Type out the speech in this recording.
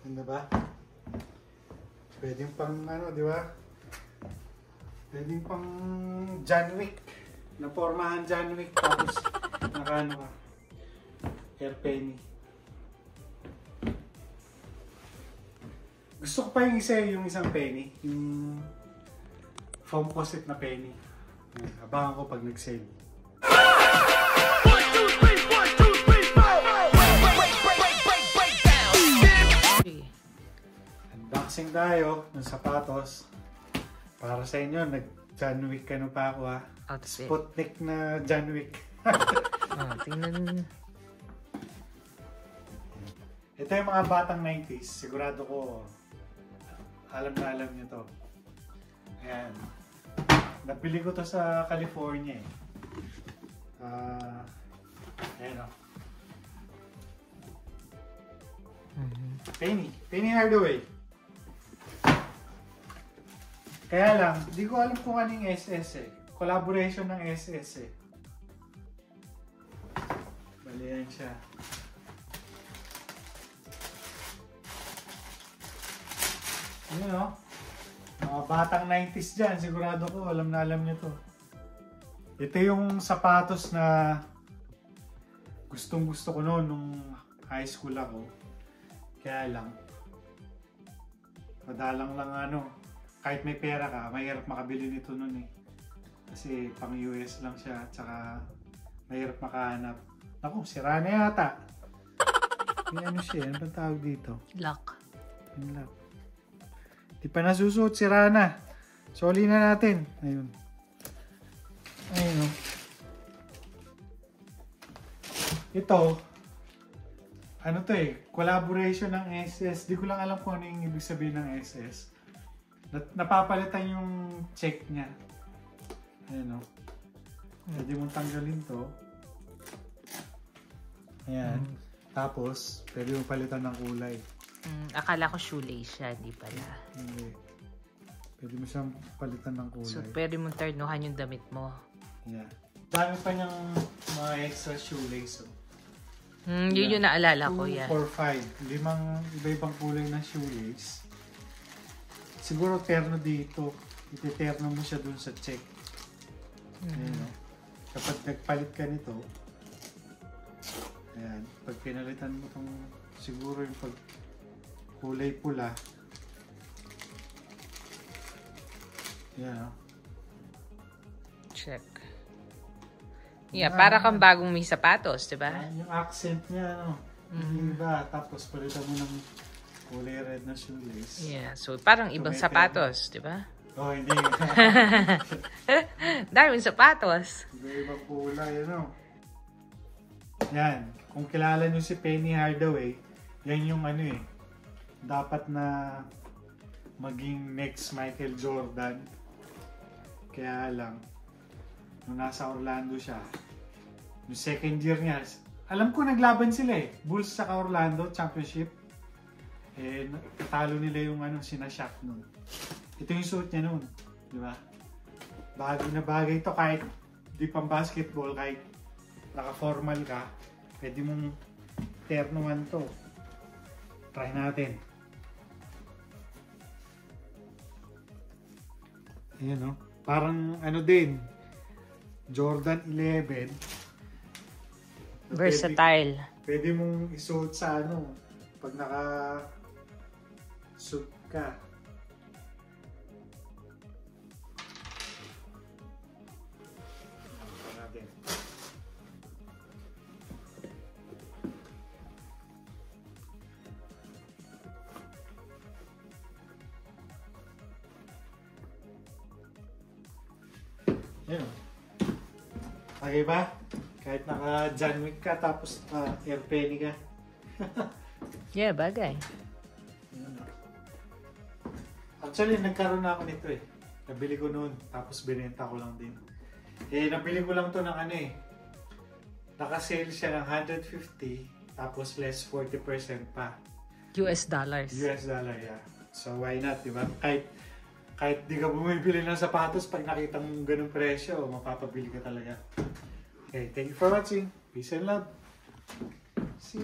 Ganda ba? Pwedeng pang ano, di ba? Pwedeng pang John Wick. Napormahan John Wick tapos naka ano ka. Hair penny. Gusto ko pa yung isa, yung isang penny. Yung foam posset na penny. Abangan ko pag nag-sale. Unboxing tayo ng sapatos. Para sa inyo, nag-John Wick ano pa ako ha. Outfit. Sputnik na John Wick. Tingnan. Ito yung mga batang 90s. Sigurado ko alam na alam nyo to. Ayan. Nabili ko to sa California eh. Ayan o. Penny Hardaway. Kaya lang, di ko alam kung anong SS eh. Collaboration ng SS eh. Bali yan siya. Ano no? Mga batang 90s dyan, sigurado ko alam na alam nyo to. Ito yung sapatos na gustong gusto ko noon nung high school ako. Kaya lang, madalang lang ano, kahit may pera ka, mahirap makabili nito noon eh. Kasi pang US lang siya, tsaka mahirap makahanap. Naku, sira na yata. May ano siya, ano ba tawag dito? Lock. Yung lock. Di pa nasusuot, sira na. Soli na natin. Ayun. Ayun o. Ito, ano to eh, collaboration ng SS. Di ko lang alam kung ano yung ibig sabihin ng SS. Napapalitan yung check niya. Ayun o. Pwede mong tanggalin to. Ayan. Tapos, pwede mong palitan ng kulay. Akala ko shoelace siya, di pala. Hindi. Pwede mo siyang palitan ng kulay. So, pwede mong turnuhan yung damit mo. Yeah. Dami pa niyang mga extra shoelace. Oh. Yun yung naalala ko, 2, yan. 4, 5. 5 iba-ibang kulay na shoelace. Siguro terno dito. Ite-terno mo siya dun sa check. Ayan, no? Kapag nagpalit ka nito, ayan, pag pinalitan mo itong siguro yung pag kulay pula. Ayan, no? Check. Yeah, para kang bagong may sapatos, di ba? Yung accent niya, ano, iba. Tapos palitan mo ng kulay red na shoelace. Yeah, so parang ibang sapatos, di ba? Oh, hindi. Daming sapatos. Iba-ibang kulay, ano. Yan. Kung kilala nyo si Penny Hardaway, yan yung ano eh. Dapat na maging next Michael Jordan. Kaya lang, nung nasa Orlando siya, yung second year niya, alam ko naglaban sila eh. Bulls sa Orlando Championship. Eh, natalo nila yung ano, sina Shaq nun. Ito yung suit niya nun. Di ba? Bagay na bagay ito kahit di pang basketball, kahit naka-formal ka, pwede mong ternuan to. Try natin. Ayan no? Parang ano din, Jordan 11. Versatile. Pwede mong isuot sa ano, pag naka-suit ka. Yan. Okay ba? Kahit naka John Wick ka tapos hair penny ka. Yeah, bagay. Actually, nagkaroon na ako nito eh. Nabili ko noon, tapos binenta ko lang din. Eh, nabili ko lang to ng ano eh. Naka-sale siya ng 150, tapos less 40% pa. US dollars. US dollar, yeah. So, why not, di ba? Kahit di ka bumibili ng sapatos, pag nakita mong ganung presyo, mapapabili ka talaga. Okay, thank you for watching. Peace and love. See you.